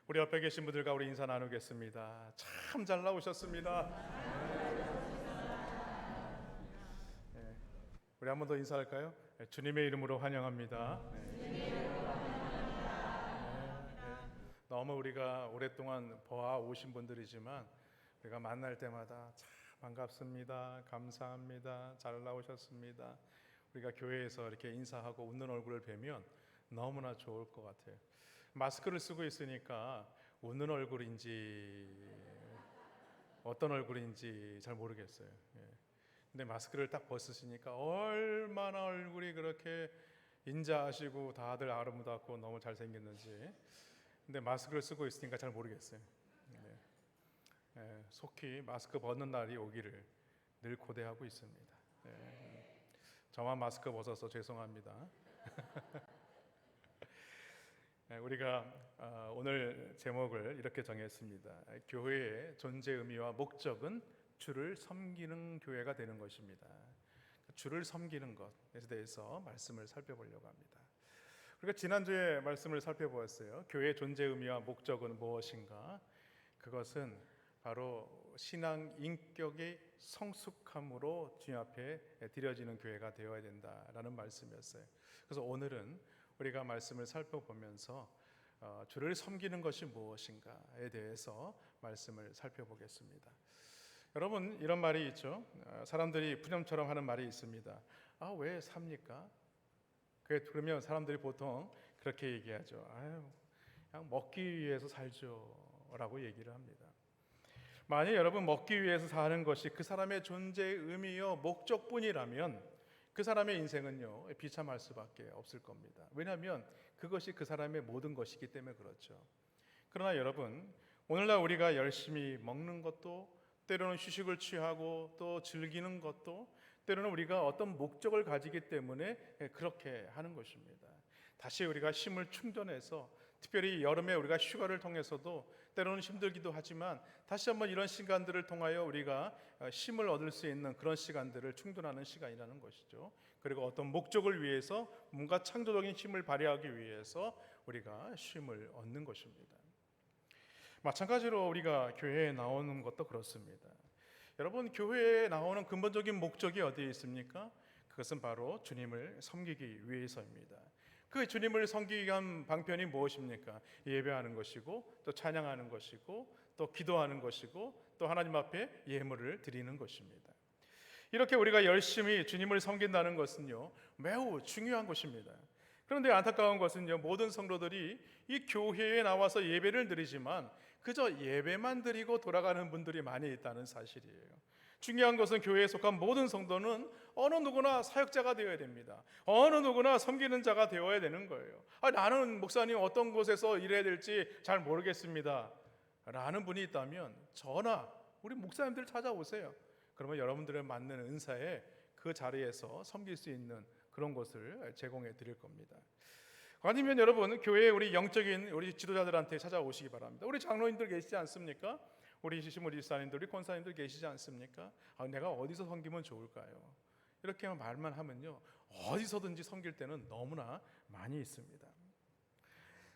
우리 옆에 계신 분들과 우리 인사 나누겠습니다. 참 잘 나오셨습니다. 네. 우리 한 번 더 인사할까요? 네, 주님의 이름으로 환영합니다. 너무 우리가 오랫동안 보아 오신 분들이지만 우리가 만날 때마다 참 반갑습니다. 감사합니다. 잘 나오셨습니다. 우리가 교회에서 이렇게 인사하고 웃는 얼굴을 뵈면 너무나 좋을 것 같아요. 마스크를 쓰고 있으니까 웃는 얼굴인지 어떤 얼굴인지 잘 모르겠어요. 근데 마스크를 딱 벗으시니까 얼마나 얼굴이 그렇게 인자하시고 다들 아름답고 너무 잘생겼는지. 근데 마스크를 쓰고 있으니까 잘 모르겠어요. 속히 마스크 벗는 날이 오기를 늘 고대하고 있습니다. 저만 마스크 벗어서 죄송합니다. 우리가 오늘 제목을 이렇게 정했습니다. 교회의 존재 의미와 목적은 주를 섬기는 교회가 되는 것입니다. 주를 섬기는 것에 대해서 말씀을 살펴보려고 합니다. 우리가 지난주에 말씀을 살펴보았어요. 교회의 존재 의미와 목적은 무엇인가? 그것은 바로 신앙 인격의 성숙함으로 주님 앞에 드려지는 교회가 되어야 된다라는 말씀이었어요. 그래서 오늘은 우리가 말씀을 살펴보면서 주를 섬기는 것이 무엇인가에 대해서 말씀을 살펴보겠습니다. 여러분, 이런 말이 있죠. 사람들이 푸념처럼 하는 말이 있습니다. 왜 삽니까? 그러면 사람들이 보통 그렇게 얘기하죠. 그냥 먹기 위해서 살죠 라고 얘기를 합니다. 만약 여러분 먹기 위해서 사는 것이 그 사람의 존재의 의미요 목적뿐이라면 그 사람의 인생은요 비참할 수밖에 없을 겁니다. 왜냐하면 그것이 그 사람의 모든 것이기 때문에 그렇죠. 그러나 여러분, 오늘날 우리가 열심히 먹는 것도, 때로는 휴식을 취하고 또 즐기는 것도, 때로는 우리가 어떤 목적을 가지기 때문에 그렇게 하는 것입니다. 다시 우리가 힘을 충전해서, 특별히 여름에 우리가 휴가를 통해서도 때로는 힘들기도 하지만 다시 한번 이런 시간들을 통하여 우리가 힘을 얻을 수 있는 그런 시간들을 충전하는 시간이라는 것이죠. 그리고 어떤 목적을 위해서 뭔가 창조적인 힘을 발휘하기 위해서 우리가 쉼을 얻는 것입니다. 마찬가지로 우리가 교회에 나오는 것도 그렇습니다. 여러분, 교회에 나오는 근본적인 목적이 어디에 있습니까? 그것은 바로 주님을 섬기기 위해서입니다. 그 주님을 섬기기 위한 방편이 무엇입니까? 예배하는 것이고, 또 찬양하는 것이고, 또 기도하는 것이고, 또 하나님 앞에 예물을 드리는 것입니다. 이렇게 우리가 열심히 주님을 섬긴다는 것은요 매우 중요한 것입니다. 그런데 안타까운 것은요, 모든 성도들이 이 교회에 나와서 예배를 드리지만 그저 예배만 드리고 돌아가는 분들이 많이 있다는 사실이에요. 중요한 것은 교회에 속한 모든 성도는 어느 누구나 사역자가 되어야 됩니다. 어느 누구나 섬기는 자가 되어야 되는 거예요. 나는 목사님 어떤 곳에서 일해야 될지 잘 모르겠습니다 라는 분이 있다면 저나 우리 목사님들 찾아오세요. 그러면 여러분들의 맞는 은사에 그 자리에서 섬길 수 있는 그런 것을 제공해 드릴 겁니다. 아니면 여러분, 교회에 우리 영적인 우리 지도자들한테 찾아오시기 바랍니다. 우리 장로님들 계시지 않습니까? 우리 시무리 집사님들, 우리 권사님들 계시지 않습니까? 내가 어디서 섬기면 좋을까요? 이렇게 말만 하면요 어디서든지 섬길 때는 너무나 많이 있습니다.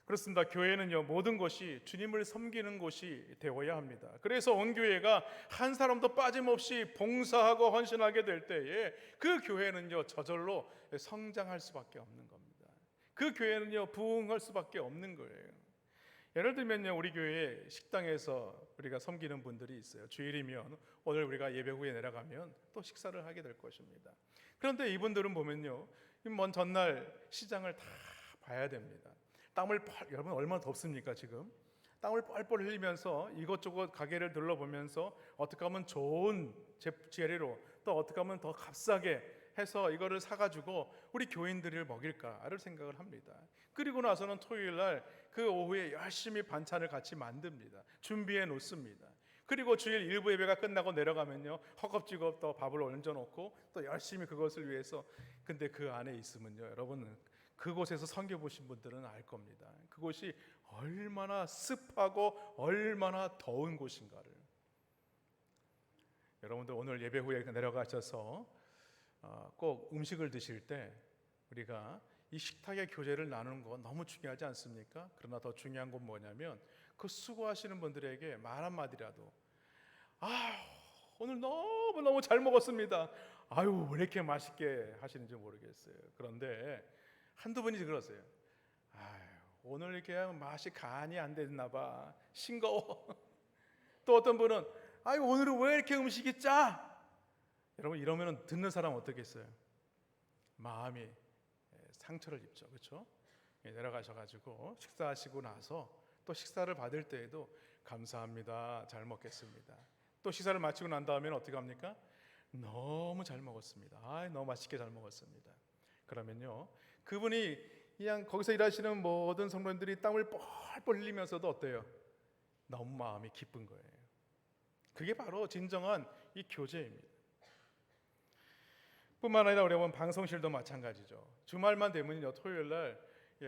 그렇습니다. 교회는요 모든 것이 주님을 섬기는 곳이 되어야 합니다. 그래서 온 교회가 한 사람도 빠짐없이 봉사하고 헌신하게 될 때에 그 교회는요 저절로 성장할 수밖에 없는 겁니다. 그 교회는요 부흥할 수밖에 없는 거예요. 예를 들면요, 우리 교회 식당에서 우리가 섬기는 분들이 있어요. 주일이면 오늘 우리가 예배 후에 내려가면 또 식사를 하게 될 것입니다. 그런데 이분들은 보면요 먼 전날 시장을 다 봐야 됩니다. 여러분 얼마나 덥습니까 지금? 땀을 뻘뻘 흘리면서 이것저것 가게를 둘러보면서 어떻게 하면 좋은 재료로, 또 어떻게 하면 더 값싸게 해서 이거를 사가지고 우리 교인들을 먹일까를 생각을 합니다. 그리고 나서는 토요일 날 그 오후에 열심히 반찬을 같이 만듭니다. 준비해 놓습니다. 그리고 주일 일부 예배가 끝나고 내려가면요 허겁지겁 또 밥을 얹어놓고 또 열심히 그것을 위해서. 근데 그 안에 있으면요 여러분, 그곳에서 섬겨보신 분들은 알 겁니다. 그곳이 얼마나 습하고 얼마나 더운 곳인가를. 여러분들 오늘 예배 후에 내려가셔서 꼭 음식을 드실 때 우리가 이 식탁의 교제를 나누는 거 너무 중요하지 않습니까? 그러나 더 중요한 건 뭐냐면 그 수고하시는 분들에게 말 한마디라도, 오늘 너무너무 잘 먹었습니다. 아유, 왜 이렇게 맛있게 하시는지 모르겠어요. 그런데 한두 분이 그러세요. 아유, 오늘 이렇게 맛이 간이 안 됐나 봐. 싱거워. 또 어떤 분은 아유, 오늘은 왜 이렇게 음식이 짜? 여러분, 이러면 듣는 사람 어떻겠어요? 마음이 상처를 입죠. 그렇죠? 내려가셔가지고 식사하시고 나서 또 식사를 받을 때에도 감사합니다, 잘 먹겠습니다. 또 식사를 마치고 난 다음에는 어떻게 합니까? 너무 잘 먹었습니다. 너무 맛있게 잘 먹었습니다. 그러면요, 그분이 그냥 거기서 일하시는 모든 성도님들이 땀을 뻘뻘 흘리면서도 어때요? 너무 마음이 기쁜 거예요. 그게 바로 진정한 이 교제입니다. 뿐만 아니라 여러분, 방송실도 마찬가지죠. 주말만 되면요, 토요일 날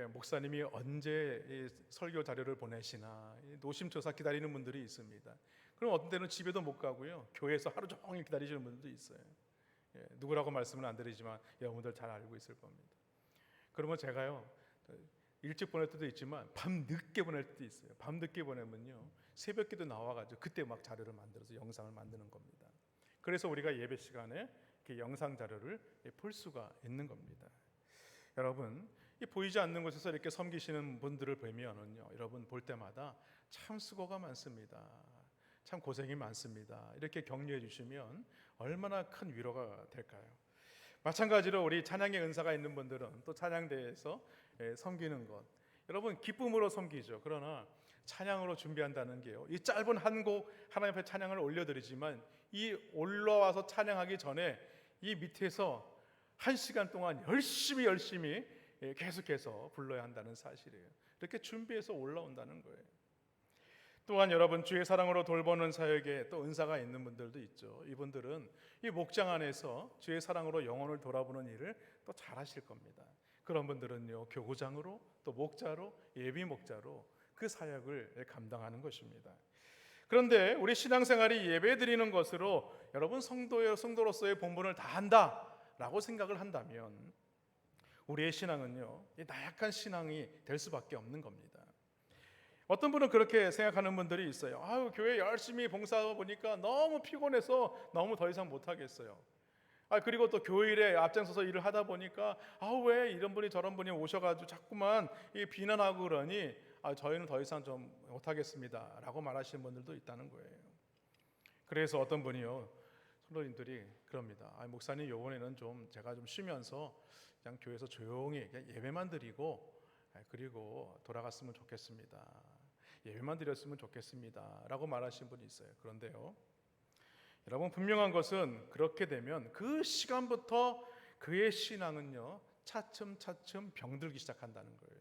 목사님이 언제 이 설교 자료를 보내시나 노심초사 기다리는 분들이 있습니다. 그럼 어떤 때는 집에도 못 가고요, 교회에서 하루 종일 기다리시는 분들도 있어요. 누구라고 말씀은 안 드리지만 여러분들 잘 알고 있을 겁니다. 그러면 제가요, 일찍 보낼 때도 있지만 밤 늦게 보낼 때도 있어요. 밤 늦게 보내면요, 새벽기도 나와가지고 그때 막 자료를 만들어서 영상을 만드는 겁니다. 그래서 우리가 예배 시간에 이렇게 영상 자료를 볼 수가 있는 겁니다. 여러분, 이 보이지 않는 곳에서 이렇게 섬기시는 분들을 보면은요, 여러분 볼 때마다 참 수고가 많습니다, 참 고생이 많습니다, 이렇게 격려해 주시면 얼마나 큰 위로가 될까요? 마찬가지로 우리 찬양의 은사가 있는 분들은 또 찬양대에서 섬기는 것, 여러분 기쁨으로 섬기죠. 그러나 찬양으로 준비한다는 게요, 이 짧은 한 곡 하나님 앞에 찬양을 올려드리지만 이 올라와서 찬양하기 전에 이 밑에서 1시간 동안 열심히 계속해서 불러야 한다는 사실이에요. 이렇게 준비해서 올라온다는 거예요. 또한 여러분, 주의 사랑으로 돌보는 사역에 또 은사가 있는 분들도 있죠. 이분들은 이 목장 안에서 주의 사랑으로 영혼을 돌아보는 일을 또 잘하실 겁니다. 그런 분들은요, 교구장으로 또 목자로, 예비 목자로 그 사역을 감당하는 것입니다. 그런데 우리 신앙생활이 예배드리는 것으로 여러분 성도로서의 본분을 다한다라고 생각을 한다면 우리의 신앙은요, 나약한 신앙이 될 수밖에 없는 겁니다. 어떤 분은 그렇게 생각하는 분들이 있어요. 교회 열심히 봉사하다 보니까 너무 피곤해서 너무 더 이상 못하겠어요. 그리고 또 교일에 앞장서서 일을 하다 보니까 왜 이런 분이 저런 분이 오셔가지고 자꾸만 비난하고 그러니 저희는 더 이상 좀 못하겠습니다 라고 말하시는 분들도 있다는 거예요. 그래서 어떤 분이요, 성도님들이 그럽니다. 목사님, 이번에는 제가 좀 쉬면서 그냥 교회에서 조용히 그냥 예배만 드리고 그리고 돌아갔으면 좋겠습니다, 예배만 드렸으면 좋겠습니다 라고 말하시는 분이 있어요. 그런데요, 여러분, 분명한 것은 그렇게 되면 그 시간부터 그의 신앙은요, 차츰차츰 병들기 시작한다는 거예요.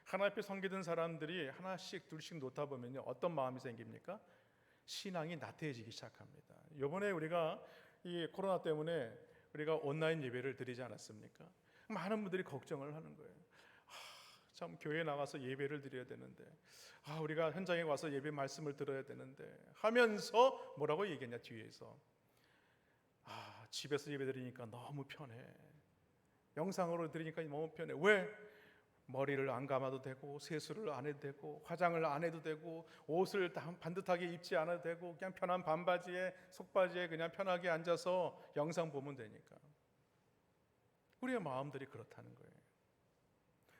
하나님 앞에 섬기던 사람들이 하나씩 둘씩 놓다 보면요, 어떤 마음이 생깁니까? 신앙이 나태해지기 시작합니다. 이번에 우리가 이 코로나 때문에 우리가 온라인 예배를 드리지 않았습니까? 많은 분들이 걱정을 하는 거예요. 참 교회에 나가서 예배를 드려야 되는데, 우리가 현장에 와서 예배 말씀을 들어야 되는데 하면서 뭐라고 얘기했냐, 뒤에서 집에서 예배 드리니까 너무 편해, 영상으로 드리니까 너무 편해. 왜? 머리를 안 감아도 되고, 세수를 안 해도 되고, 화장을 안 해도 되고, 옷을 반듯하게 입지 않아도 되고, 그냥 편한 반바지에 속바지에 그냥 편하게 앉아서 영상 보면 되니까. 우리의 마음들이 그렇다는 거예요.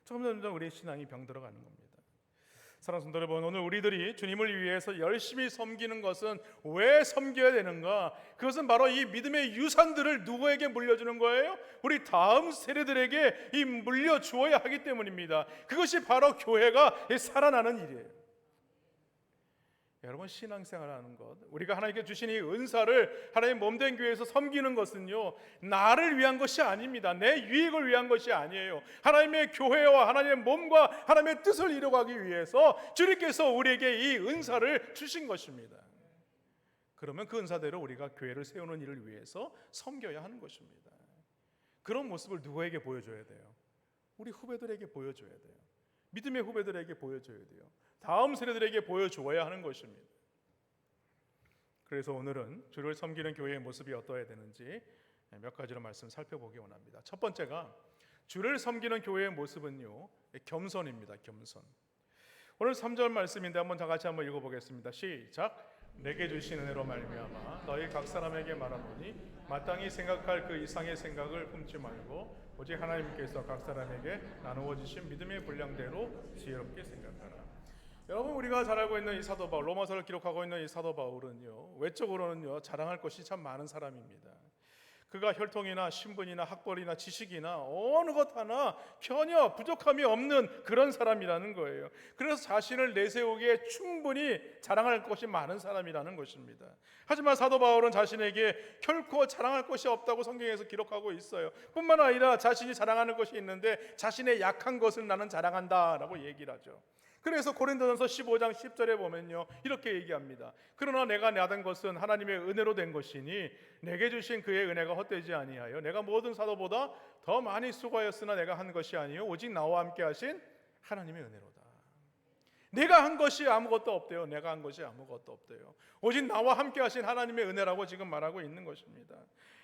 점점 우리의 신앙이 병들어가는 겁니다. 사랑하는 성도 여러분, 오늘 우리들이 주님을 위해서 열심히 섬기는 것은 왜 섬겨야 되는가? 그것은 바로 이 믿음의 유산들을 누구에게 물려주는 거예요? 우리 다음 세대들에게 물려주어야 하기 때문입니다. 그것이 바로 교회가 살아나는 일이에요. 여러분, 신앙생활하는 것, 우리가 하나님께 주신 이 은사를 하나님 몸된 교회에서 섬기는 것은요, 나를 위한 것이 아닙니다. 내 유익을 위한 것이 아니에요. 하나님의 교회와 하나님의 몸과 하나님의 뜻을 이루어가기 위해서 주님께서 우리에게 이 은사를 주신 것입니다. 그러면 그 은사대로 우리가 교회를 세우는 일을 위해서 섬겨야 하는 것입니다. 그런 모습을 누구에게 보여줘야 돼요? 우리 후배들에게 보여줘야 돼요. 믿음의 후배들에게 보여줘야 돼요. 다음 세대들에게 보여주어야 하는 것입니다. 그래서 오늘은 주를 섬기는 교회의 모습이 어떠해야 되는지 몇 가지로 말씀 살펴보기 원합니다. 첫 번째가 주를 섬기는 교회의 모습은요, 겸손입니다. 겸손. 오늘 3절 말씀인데 한번 다 같이 한번 읽어보겠습니다. 시작. 내게 주신 은혜로 말미암아 너희 각 사람에게 말하노니 마땅히 생각할 그 이상의 생각을 품지 말고 오직 하나님께서 각 사람에게 나누어 주신 믿음의 분량대로 지혜롭게 생각하라. 여러분, 우리가 잘 알고 있는 이 사도 바울, 로마서를 기록하고 있는 이 사도 바울은요, 외적으로는요 자랑할 것이 참 많은 사람입니다. 그가 혈통이나 신분이나 학벌이나 지식이나 어느 것 하나 전혀 부족함이 없는 그런 사람이라는 거예요. 그래서 자신을 내세우기에 충분히 자랑할 것이 많은 사람이라는 것입니다. 하지만 사도 바울은 자신에게 결코 자랑할 것이 없다고 성경에서 기록하고 있어요. 뿐만 아니라 자신이 자랑하는 것이 있는데 자신의 약한 것을 나는 자랑한다라고 얘기를 하죠. 그래서 고린도전서 15장 10절에 보면요 이렇게 얘기합니다. 그러나 내가 받은 것은 하나님의 은혜로 된 것이니 내게 주신 그의 은혜가 헛되지 아니하여 내가 모든 사도보다 더 많이 수고하였으나 내가 한 것이 아니요 오직 나와 함께 하신 하나님의 은혜로다. 내가 한 것이 아무것도 없대요. 내가 한 것이 아무것도 없대요. 오직 나와 함께 하신 하나님의 은혜라고 지금 말하고 있는 것입니다.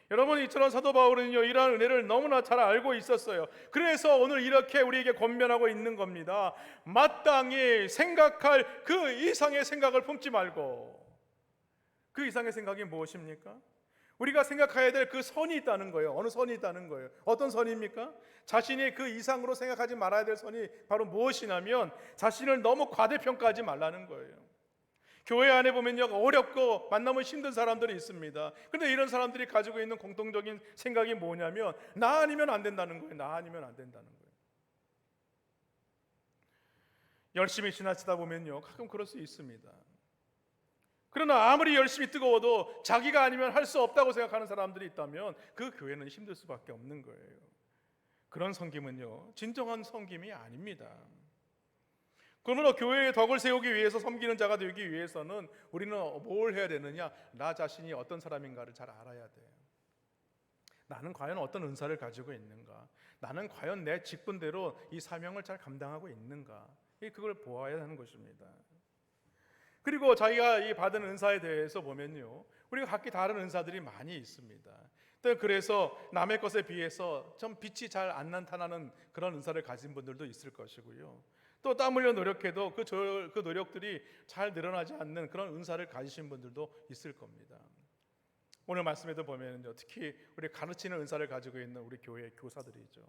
여러분, 이처럼 사도 바울은요 이러한 은혜를 너무나 잘 알고 있었어요. 그래서 오늘 이렇게 우리에게 권면하고 있는 겁니다. 마땅히 생각할 그 이상의 생각을 품지 말고. 그 이상의 생각이 무엇입니까? 우리가 생각해야 될 그 선이 있다는 거예요. 어느 선이 있다는 거예요. 어떤 선입니까? 자신이 그 이상으로 생각하지 말아야 될 선이 바로 무엇이냐면 자신을 너무 과대평가하지 말라는 거예요. 교회 안에 보면요 어렵고 만나면 힘든 사람들이 있습니다. 그런데 이런 사람들이 가지고 있는 공통적인 생각이 뭐냐면 나 아니면 안 된다는 거예요. 나 아니면 안 된다는 거예요. 열심히 지나치다 보면요 가끔 그럴 수 있습니다. 그러나 아무리 열심히 뜨거워도 자기가 아니면 할 수 없다고 생각하는 사람들이 있다면 그 교회는 힘들 수밖에 없는 거예요. 그런 섬김은요 진정한 섬김이 아닙니다. 그러므로 교회의 덕을 세우기 위해서 섬기는 자가 되기 위해서는 우리는 뭘 해야 되느냐? 나 자신이 어떤 사람인가를 잘 알아야 돼요. 나는 과연 어떤 은사를 가지고 있는가? 나는 과연 내 직분대로 이 사명을 잘 감당하고 있는가? 그걸 보아야 하는 것입니다. 그리고 자기가 이 받은 은사에 대해서 보면요 우리가 각기 다른 은사들이 많이 있습니다. 그래서 남의 것에 비해서 좀 빛이 잘 안 나타나는 그런 은사를 가진 분들도 있을 것이고요. 또 땀 흘려 노력해도 그 노력들이 잘 늘어나지 않는 그런 은사를 가지신 분들도 있을 겁니다. 오늘 말씀에도 보면요 특히 우리 가르치는 은사를 가지고 있는 우리 교회 교사들이죠.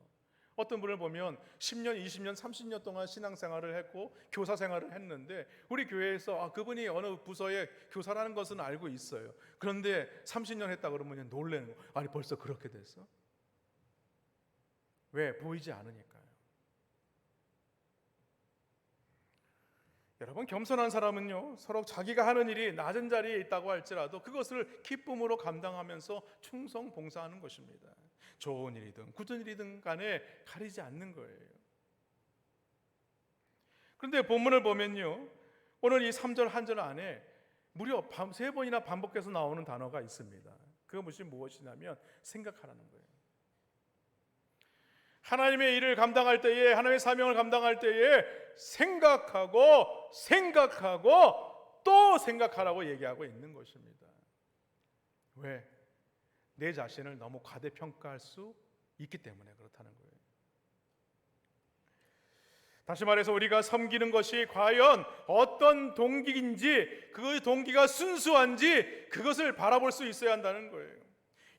어떤 분을 보면 10년, 20년, 30년 동안 신앙생활을 했고 교사 생활을 했는데 우리 교회에서 그분이 어느 부서의 교사라는 것은 알고 있어요. 그런데 30년 했다 그러면 놀라는 거. 아니 벌써 그렇게 됐어? 왜? 보이지 않으니까요. 여러분, 겸손한 사람은요 서로 자기가 하는 일이 낮은 자리에 있다고 할지라도 그것을 기쁨으로 감당하면서 충성 봉사하는 것입니다. 좋은 일이든 굳은 일이든 간에 가리지 않는 거예요. 그런데 본문을 보면요 오늘 이 3절 한 절 안에 무려 3번이나 반복해서 나오는 단어가 있습니다. 그것이 무엇이냐면 생각하라는 거예요. 하나님의 일을 감당할 때에, 하나님의 사명을 감당할 때에 생각하고 또 생각하라고 얘기하고 있는 것입니다. 왜? 내 자신을 너무 과대평가할 수 있기 때문에 그렇다는 거예요. 다시 말해서 우리가 섬기는 것이 과연 어떤 동기인지, 그 동기가 순수한지 그것을 바라볼 수 있어야 한다는 거예요.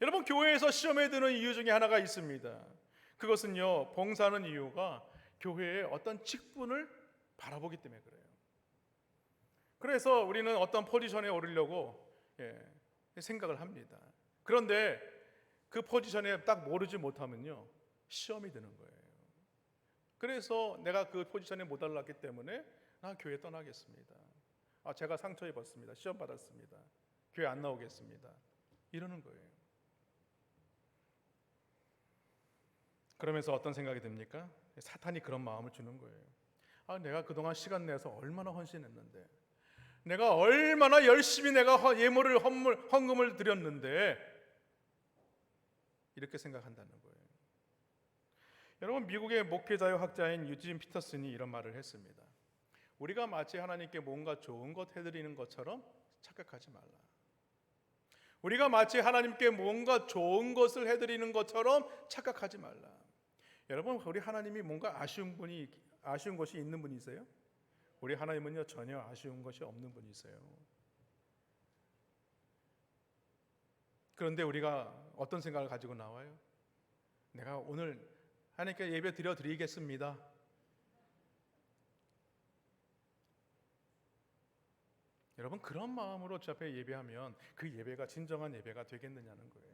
여러분, 교회에서 시험에 드는 이유 중에 하나가 있습니다. 그것은요, 봉사하는 이유가 교회의 어떤 직분을 바라보기 때문에 그래요. 그래서 우리는 어떤 포지션에 오르려고 생각을 합니다. 그런데 그 포지션에 딱 오르지 못하면요 시험이 드는 거예요. 그래서 내가 그 포지션에 못 올랐기 때문에 나 교회 떠나겠습니다. 제가 상처 입었습니다. 시험 받았습니다. 교회 안 나오겠습니다. 이러는 거예요. 그러면서 어떤 생각이 듭니까? 사탄이 그런 마음을 주는 거예요. 내가 그동안 시간 내서 얼마나 헌신했는데, 내가 얼마나 열심히 내가 예물을 헌금을 드렸는데, 이렇게 생각한다는 거예요. 여러분, 미국의 목회자요 학자인 유진 피터슨이 이런 말을 했습니다. 우리가 마치 하나님께 뭔가 좋은 것 해드리는 것처럼 착각하지 말라. 우리가 마치 하나님께 뭔가 좋은 것을 해드리는 것처럼 착각하지 말라. 여러분, 우리 하나님이 뭔가 아쉬운 것이 있는 분이세요? 우리 하나님은요 전혀 아쉬운 것이 없는 분이세요. 그런데 우리가 어떤 생각을 가지고 나와요? 내가 오늘 하나님께 예배 드리겠습니다. 여러분, 그런 마음으로 주 앞에 예배하면 그 예배가 진정한 예배가 되겠느냐는 거예요.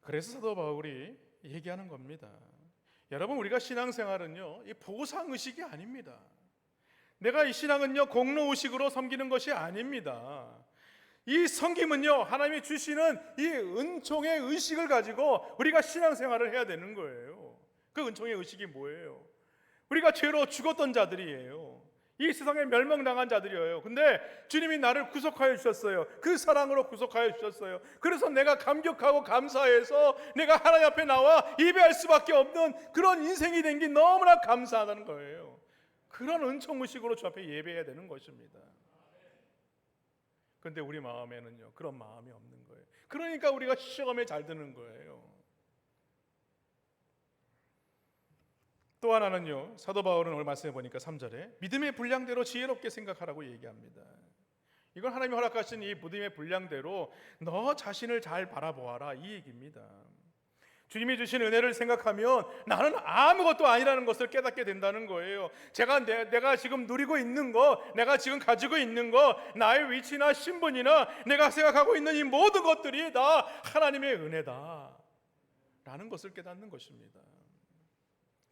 그래서 사도 바울이 얘기하는 겁니다. 여러분, 우리가 신앙생활은요 이 보상의식이 아닙니다. 내가 이 신앙은요 공로의식으로 섬기는 것이 아닙니다. 이 섬김은요 하나님이 주시는 이 은총의 의식을 가지고 우리가 신앙생활을 해야 되는 거예요. 그 은총의 의식이 뭐예요? 우리가 죄로 죽었던 자들이에요. 이 세상에 멸망당한 자들이에요. 근데 주님이 나를 구속하여 주셨어요. 그 사랑으로 구속하여 주셨어요. 그래서 내가 감격하고 감사해서 내가 하나님 앞에 나와 예배할 수밖에 없는 그런 인생이 된 게 너무나 감사하다는 거예요. 그런 은총의식으로 주 앞에 예배해야 되는 것입니다. 그런데 우리 마음에는요 그런 마음이 없는 거예요. 그러니까 우리가 시험에 잘 드는 거예요. 또 하나는요 사도 바울은 오늘 말씀해 보니까 3절에 믿음의 분량대로 지혜롭게 생각하라고 얘기합니다. 이건 하나님이 허락하신 이 믿음의 분량대로 너 자신을 잘 바라보아라 이 얘기입니다. 주님이 주신 은혜를 생각하면 나는 아무것도 아니라는 것을 깨닫게 된다는 거예요. 내가 지금 누리고 있는 거, 내가 지금 가지고 있는 거, 나의 위치나 신분이나 내가 생각하고 있는 이 모든 것들이 다 하나님의 은혜다 라는 것을 깨닫는 것입니다.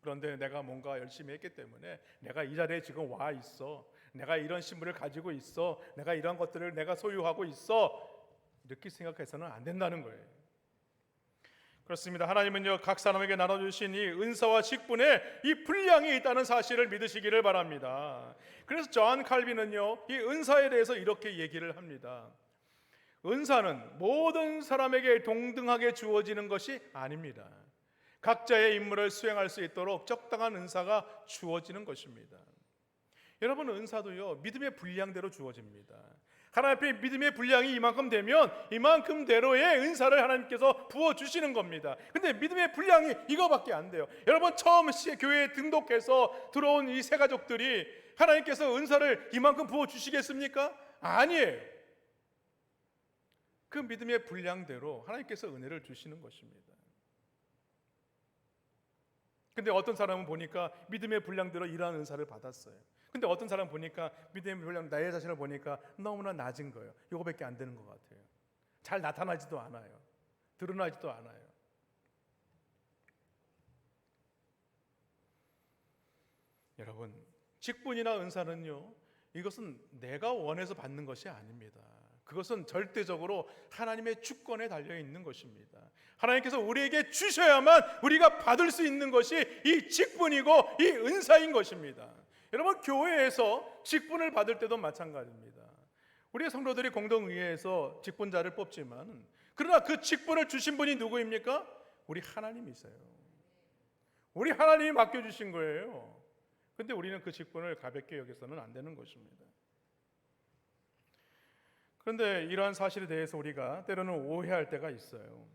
그런데 내가 뭔가 열심히 했기 때문에 내가 이 자리에 지금 와 있어, 내가 이런 신분을 가지고 있어, 내가 이런 것들을 내가 소유하고 있어, 이렇게 생각해서는 안 된다는 거예요. 그렇습니다. 하나님은요 각 사람에게 나눠주신 이 은사와 직분에 이 분량이 있다는 사실을 믿으시기를 바랍니다. 그래서 존 칼빈은요 이 은사에 대해서 이렇게 얘기를 합니다. 은사는 모든 사람에게 동등하게 주어지는 것이 아닙니다. 각자의 임무를 수행할 수 있도록 적당한 은사가 주어지는 것입니다. 여러분, 은사도요 믿음의 분량대로 주어집니다. 하나님 앞에 믿음의 분량이 이만큼 되면 이만큼대로의 은사를 하나님께서 부어주시는 겁니다. 근데 믿음의 분량이 이거밖에 안 돼요. 여러분, 처음 교회에 등록해서 들어온 이 새 가족들이 하나님께서 은사를 이만큼 부어주시겠습니까? 아니에요. 그 믿음의 분량대로 하나님께서 은혜를 주시는 것입니다. 근데 어떤 사람은 보니까 믿음의 분량대로 이러한 은사를 받았어요. 근데 어떤 사람 보니까 믿음의 분량, 나의 자신을 보니까 너무나 낮은 거예요. 이거밖에 안 되는 것 같아요. 잘 나타나지도 않아요. 드러나지도 않아요. 여러분, 직분이나 은사는요 이것은 내가 원해서 받는 것이 아닙니다. 그것은 절대적으로 하나님의 주권에 달려있는 것입니다. 하나님께서 우리에게 주셔야만 우리가 받을 수 있는 것이 이 직분이고 이 은사인 것입니다. 여러분, 교회에서 직분을 받을 때도 마찬가지입니다. 우리 성도들이 공동의회에서 직분자를 뽑지만 그러나 그 직분을 주신 분이 누구입니까? 우리 하나님이세요. 우리 하나님이 맡겨주신 거예요. 근데 우리는 그 직분을 가볍게 여겨서는 안 되는 것입니다. 그런데 이러한 사실에 대해서 우리가 때로는 오해할 때가 있어요.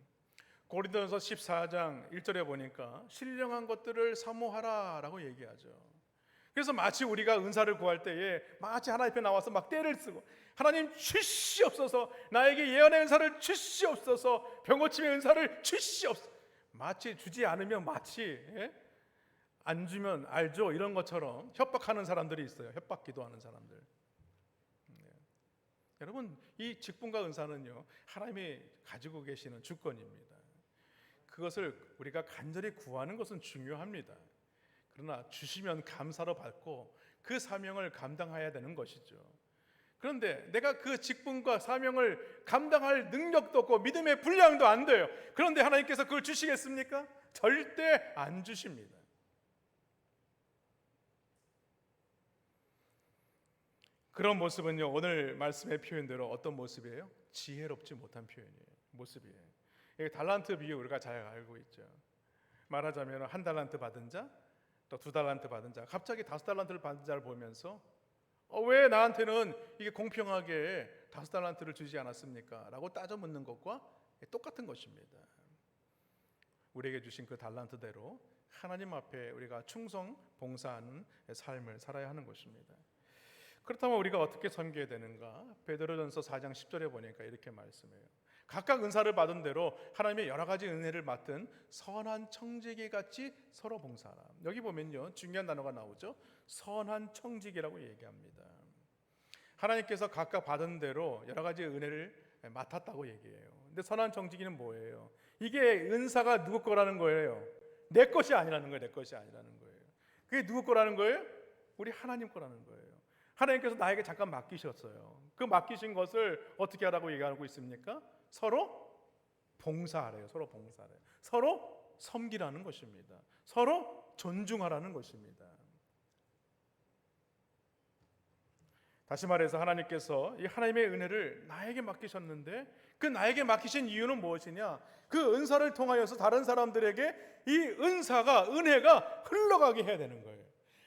고린도전서 14장 1절에 보니까 신령한 것들을 사모하라 라고 얘기하죠. 그래서 마치 우리가 은사를 구할 때에 마치 하나님 앞에 나와서 막 떼를 쓰고 하나님 주시옵소서, 나에게 예언의 은사를 주시옵소서, 병고침의 은사를 주시옵소서, 마치 주지 않으면 마치 안 주면 알죠 이런 것처럼 협박하는 사람들이 있어요. 협박 기도하는 사람들. 여러분, 이 직분과 은사는요 하나님이 가지고 계시는 주권입니다. 그것을 우리가 간절히 구하는 것은 중요합니다. 그러나 주시면 감사로 받고 그 사명을 감당해야 되는 것이죠. 그런데 내가 그 직분과 사명을 감당할 능력도 없고 믿음의 분량도 안 돼요. 그런데 하나님께서 그걸 주시겠습니까? 절대 안 주십니다. 그런 모습은요 오늘 말씀의 표현대로 어떤 모습이에요? 지혜롭지 못한 모습이에요. 달란트 비유 우리가 잘 알고 있죠. 말하자면 한 달란트 받은 자, 또 2달란트 받은 자, 갑자기 5달란트를 받은 자를 보면서 왜 나한테는 이게 공평하게 5달란트를 주지 않았습니까? 라고 따져 묻는 것과 똑같은 것입니다. 우리에게 주신 그 달란트대로 하나님 앞에 우리가 충성 봉사하는 삶을 살아야 하는 것입니다. 그렇다면 우리가 어떻게 섬겨야 되는가? 베드로전서 4장 10절에 보니까 이렇게 말씀해요. 각각 은사를 받은 대로 하나님의 여러 가지 은혜를 맡은 선한 청지기 같이 서로 봉사하라. 여기 보면요, 중요한 단어가 나오죠. 선한 청지기라고 얘기합니다. 하나님께서 각각 받은 대로 여러 가지 은혜를 맡았다고 얘기해요. 근데 선한 청지기는 뭐예요? 이게 은사가 누구 거라는 거예요? 내 것이 아니라는 거예요. 내 것이 아니라는 거예요. 그게 누구 거라는 거예요? 우리 하나님 거라는 거예요. 하나님께서 나에게 잠깐 맡기셨어요. 그 맡기신 것을 어떻게 하라고 얘기하고 있습니까? 서로 봉사하래요. 서로 봉사하래요. 서로 섬기라는 것입니다. 서로 존중하라는 것입니다. 다시 말해서 하나님께서 이 하나님의 은혜를 나에게 맡기셨는데 그 나에게 맡기신 이유는 무엇이냐? 그 은사를 통하여서 다른 사람들에게 이 은혜가 흘러가게 해야 되는 거예요.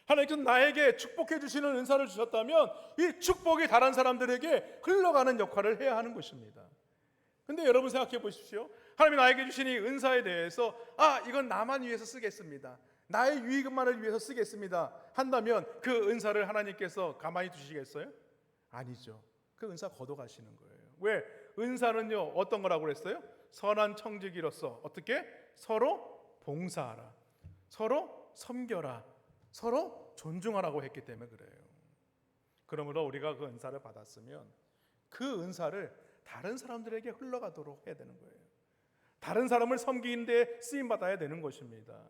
하나님께서 나에게 축복해 주시는 은사를 주셨다면 이 축복이 다른 사람들에게 흘러가는 역할을 해야 하는 것입니다. 근데 여러분 생각해 보십시오. 하나님이 나에게 주신 이 은사에 대해서 이건 나만 위해서 쓰겠습니다, 나의 유익만을 위해서 쓰겠습니다 한다면 그 은사를 하나님께서 가만히 두시겠어요? 아니죠. 그 은사 걷어가시는 거예요. 왜? 은사는요 어떤 거라고 그랬어요? 선한 청지기로서 어떻게? 서로 봉사하라, 서로 섬겨라, 서로 존중하라고 했기 때문에 그래요. 그러므로 우리가 그 은사를 받았으면 그 은사를 다른 사람들에게 흘러가도록 해야 되는 거예요. 다른 사람을 섬기는 데 쓰임받아야 되는 것입니다.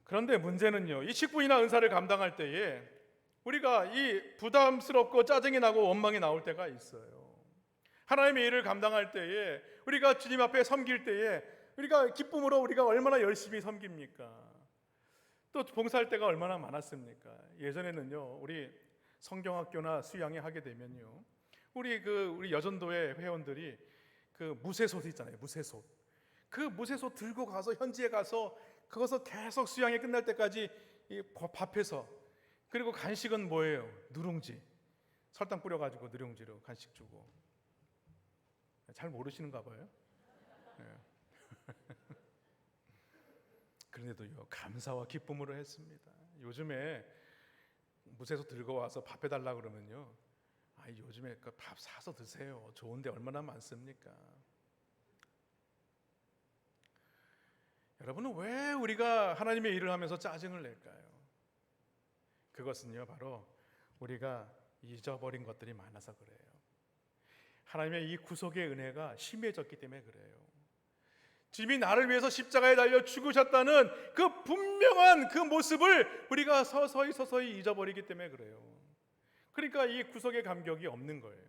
그런데 문제는요, 이 직분이나 은사를 감당할 때에 우리가 이 부담스럽고 짜증이 나고 원망이 나올 때가 있어요. 하나님의 일을 감당할 때에 우리가 주님 앞에 섬길 때에 우리가 기쁨으로 우리가 얼마나 열심히 섬깁니까? 또 봉사할 때가 얼마나 많았습니까? 예전에는요, 우리 성경학교나 수양회 하게 되면요, 우리 여전도의 회원들이 그 무쇠솥 있잖아요, 무쇠솥. 그 무쇠솥 들고 가서 현지에 가서 그것을 계속 수양회 끝날 때까지 밥해서, 그리고 간식은 뭐예요? 누룽지, 설탕 뿌려가지고 누룽지로 간식 주고. 잘 모르시는가 봐요. 네. 그런데도요 감사와 기쁨으로 했습니다. 요즘에 무쇠솥 들고 와서 밥 해달라 그러면요, 요즘에 그 밥 사서 드세요. 좋은데 얼마나 많습니까? 여러분은 왜 우리가 하나님의 일을 하면서 짜증을 낼까요? 그것은요 바로 우리가 잊어버린 것들이 많아서 그래요. 하나님의 이 구속의 은혜가 심해졌기 때문에 그래요. 주님이 나를 위해서 십자가에 달려 죽으셨다는 그 분명한 그 모습을 우리가 서서히 잊어버리기 때문에 그래요. 그러니까 이 구속의 감격이 없는 거예요.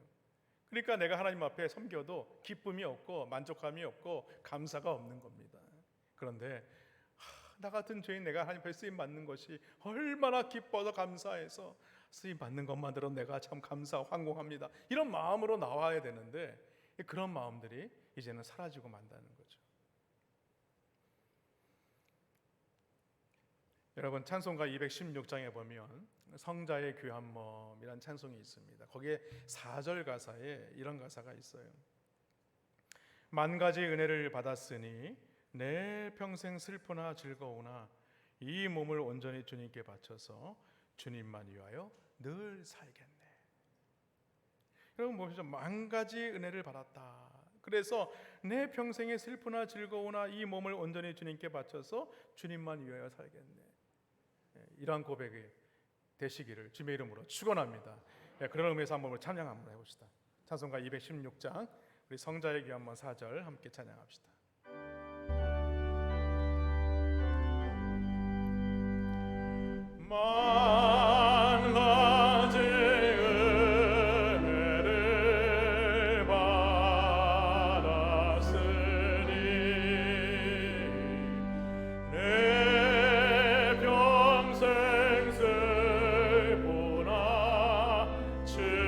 그러니까 내가 하나님 앞에 섬겨도 기쁨이 없고 만족감이 없고 감사가 없는 겁니다. 그런데 나 같은 죄인, 내가 하나님 앞에 쓰임 받는 것이 얼마나 기뻐서 감사해서 쓰임 받는 것만으로 내가 참 환공합니다, 이런 마음으로 나와야 되는데 그런 마음들이 이제는 사라지고 만다는 거죠. 여러분, 찬송가 216장에 보면 성자의 귀한 몸이란 찬송이 있습니다. 거기에 4절 가사에 이런 가사가 있어요. 만 가지 은혜를 받았으니 내 평생 슬프나 즐거우나 이 몸을 온전히 주님께 바쳐서 주님만 위하여 늘 살겠네. 여러분 보시죠. 만 가지 은혜를 받았다. 그래서 내 평생에 슬프나 즐거우나 이 몸을 온전히 주님께 바쳐서 주님만 위하여 살겠네. 이러한 고백이 되시기를 주님의 이름으로 축원합니다. 그런 의미에서 한번 찬양 한번 해봅시다. 찬송가 216장 우리 성자의 귀한 몸 4절 함께 찬양합시다. 만 가지 은혜를 받았으니 내 평생 슬프나 즐거우나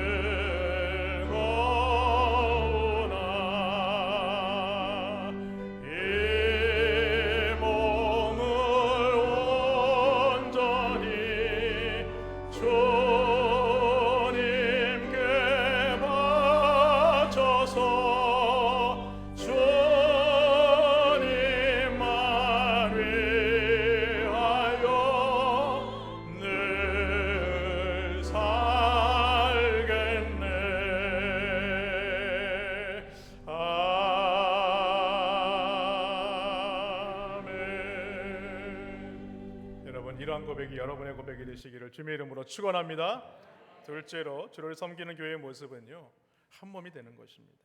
여러분, 이러한 고백이 여러분의 고백이 되시기를 주님의 이름으로 축원합니다. 둘째로, 주를 섬기는 교회의 모습은요, 한 몸이 되는 것입니다.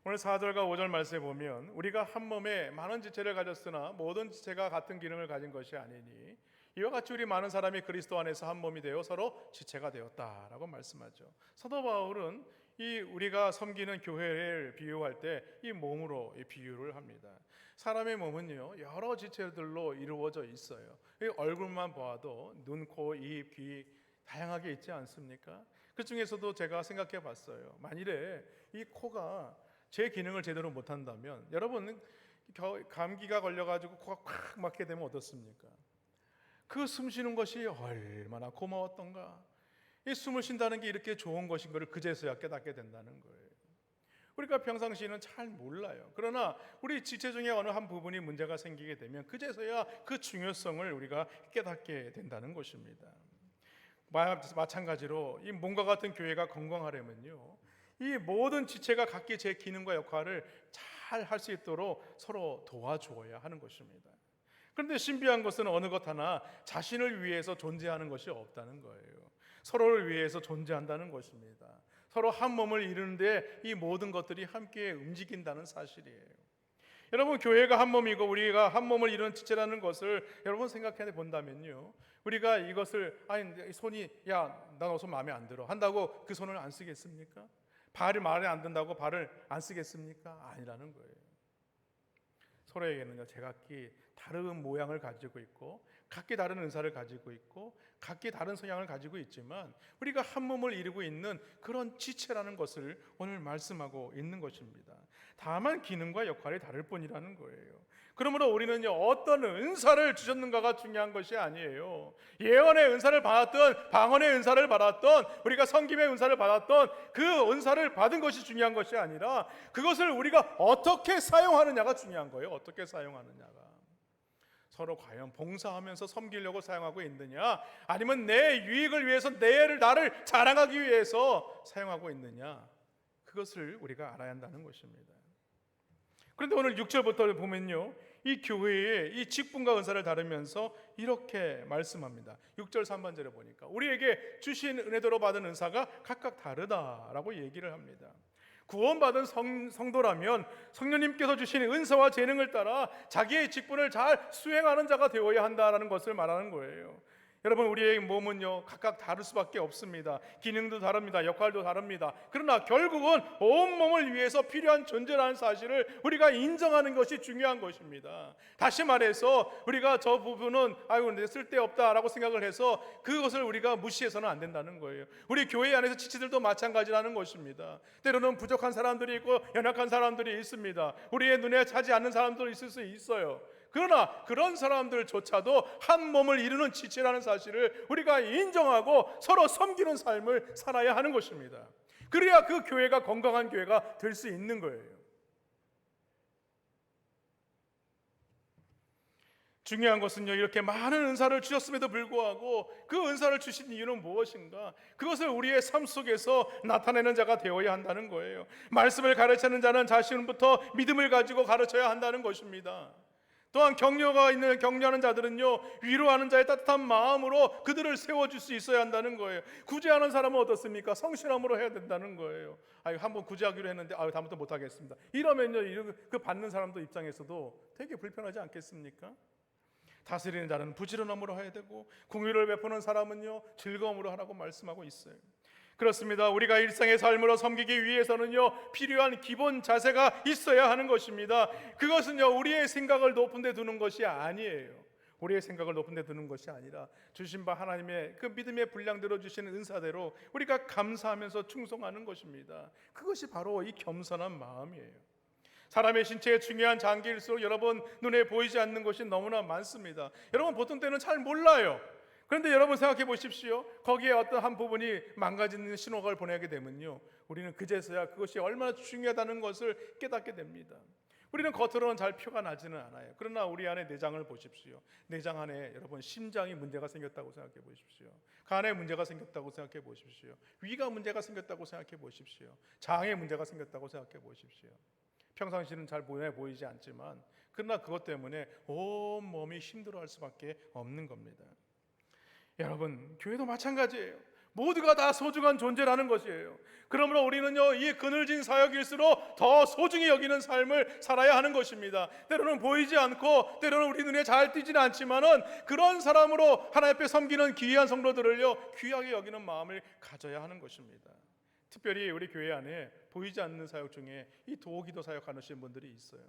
오늘 4절과 5절 말씀에 보면 우리가 한 몸에 많은 지체를 가졌으나 모든 지체가 같은 기능을 가진 것이 아니니 이와 같이 우리 많은 사람이 그리스도 안에서 한 몸이 되어 서로 지체가 되었다라고 말씀하죠. 사도 바울은 이 우리가 섬기는 교회를 비유할 때 이 몸으로 비유를 합니다. 사람의 몸은요, 여러 지체들로 이루어져 있어요. 이 얼굴만 보아도 눈, 코, 입, 귀 다양하게 있지 않습니까? 그 중에서도 제가 생각해 봤어요. 만일에 이 코가 제 기능을 제대로 못한다면, 여러분 감기가 걸려가지고 코가 콱 막게 되면 어떻습니까? 그 숨 쉬는 것이 얼마나 고마웠던가. 이 숨을 쉰다는 게 이렇게 좋은 것인 것을 그제서야 깨닫게 된다는 거예요. 우리가 평상시에는 잘 몰라요. 그러나 우리 지체 중에 어느 한 부분이 문제가 생기게 되면 그제서야 그 중요성을 우리가 깨닫게 된다는 것입니다. 마찬가지로 이 몸과 같은 교회가 건강하려면요, 이 모든 지체가 각기 제 기능과 역할을 잘 할 수 있도록 서로 도와주어야 하는 것입니다. 그런데 신비한 것은 어느 것 하나 자신을 위해서 존재하는 것이 없다는 거예요. 서로를 위해서 존재한다는 것입니다. 서로 한 몸을 이루는데 이 모든 것들이 함께 움직인다는 사실이에요. 여러분, 교회가 한 몸이고 우리가 한 몸을 이루는 지체라는 것을 여러분 생각해 본다면요, 우리가 이것을 손이 나 손 마음에 안 들어 한다고 그 손을 안 쓰겠습니까? 발이 마음에 안 든다고 발을 안 쓰겠습니까? 아니라는 거예요. 서로에게는요, 제각기 다른 모양을 가지고 있고 각기 다른 은사를 가지고 있고 각기 다른 성향을 가지고 있지만 우리가 한 몸을 이루고 있는 그런 지체라는 것을 오늘 말씀하고 있는 것입니다. 다만 기능과 역할이 다를 뿐이라는 거예요. 그러므로 우리는요, 어떤 은사를 주셨는가가 중요한 것이 아니에요. 예언의 은사를 받았던, 방언의 은사를 받았던, 우리가 섬김의 은사를 받았던 그 은사를 받은 것이 중요한 것이 아니라 그것을 우리가 어떻게 사용하느냐가 중요한 거예요. 어떻게 사용하느냐가. 서로 과연 봉사하면서 섬기려고 사용하고 있느냐, 아니면 내 유익을 위해서 나를 자랑하기 위해서 사용하고 있느냐, 그것을 우리가 알아야 한다는 것입니다. 그런데 오늘 6절부터 보면요, 이 교회의 이 직분과 은사를 다루면서 이렇게 말씀합니다. 6절 3번절에 보니까 우리에게 주신 은혜대로 받은 은사가 각각 다르다라고 얘기를 합니다. 구원받은 성도라면 성령님께서 주신 은사와 재능을 따라 자기의 직분을 잘 수행하는 자가 되어야 한다는 것을 말하는 거예요. 여러분, 우리의 몸은요, 각각 다를 수밖에 없습니다. 기능도 다릅니다. 역할도 다릅니다. 그러나 결국은 온 몸을 위해서 필요한 존재라는 사실을 우리가 인정하는 것이 중요한 것입니다. 다시 말해서 우리가 저 부분은 내 쓸데없다라고 생각을 해서 그것을 우리가 무시해서는 안 된다는 거예요. 우리 교회 안에서 지체들도 마찬가지라는 것입니다. 때로는 부족한 사람들이 있고 연약한 사람들이 있습니다. 우리의 눈에 차지 않는 사람도 있을 수 있어요. 그러나 그런 사람들조차도 한 몸을 이루는 지체라는 사실을 우리가 인정하고 서로 섬기는 삶을 살아야 하는 것입니다. 그래야 그 교회가 건강한 교회가 될 수 있는 거예요. 중요한 것은요, 이렇게 많은 은사를 주셨음에도 불구하고 그 은사를 주신 이유는 무엇인가? 그것을 우리의 삶 속에서 나타내는 자가 되어야 한다는 거예요. 말씀을 가르치는 자는 자신부터 믿음을 가지고 가르쳐야 한다는 것입니다. 또한 격려하는 자들은요, 위로하는 자의 따뜻한 마음으로 그들을 세워줄 수 있어야 한다는 거예요. 구제하는 사람은 어떻습니까? 성실함으로 해야 된다는 거예요. 한번 구제하기로 했는데 다음부터 못하겠습니다. 이러면요, 그 받는 사람도 입장에서도 되게 불편하지 않겠습니까? 다스리는 자는 부지런함으로 해야 되고 공유를 베푸는 사람은요, 즐거움으로 하라고 말씀하고 있어요. 그렇습니다. 우리가 일상의 삶으로 섬기기 위해서는요, 필요한 기본 자세가 있어야 하는 것입니다. 그것은요, 우리의 생각을 높은 데 두는 것이 아니에요. 우리의 생각을 높은 데 두는 것이 아니라 주신 바 하나님의 그 믿음의 분량대로 주시는 은사대로 우리가 감사하면서 충성하는 것입니다. 그것이 바로 이 겸손한 마음이에요. 사람의 신체의 중요한 장기일수록 여러분 눈에 보이지 않는 것이 너무나 많습니다. 여러분 보통 때는 잘 몰라요. 그런데 여러분 생각해 보십시오. 거기에 어떤 한 부분이 망가지는 신호를 보내게 되면요, 우리는 그제서야 그것이 얼마나 중요하다는 것을 깨닫게 됩니다. 우리는 겉으로는 잘 표가 나지는 않아요. 그러나 우리 안에 내장을 보십시오. 내장 안에 여러분 심장이 문제가 생겼다고 생각해 보십시오. 간에 문제가 생겼다고 생각해 보십시오. 위가 문제가 생겼다고 생각해 보십시오. 장에 문제가 생겼다고 생각해 보십시오. 평상시는 잘 보이지 않지만 그러나 그것 때문에 온 몸이 힘들어할 수밖에 없는 겁니다. 여러분, 교회도 마찬가지예요. 모두가 다 소중한 존재라는 것이에요. 그러므로 우리는요, 이 그늘진 사역일수록 더 소중히 여기는 삶을 살아야 하는 것입니다. 때로는 보이지 않고 때로는 우리 눈에 잘 띄지는 않지만은 그런 사람으로 하나님 앞에 섬기는 귀한 성도들을요, 귀하게 여기는 마음을 가져야 하는 것입니다. 특별히 우리 교회 안에 보이지 않는 사역 중에 이 도기도 사역하시는 분들이 있어요.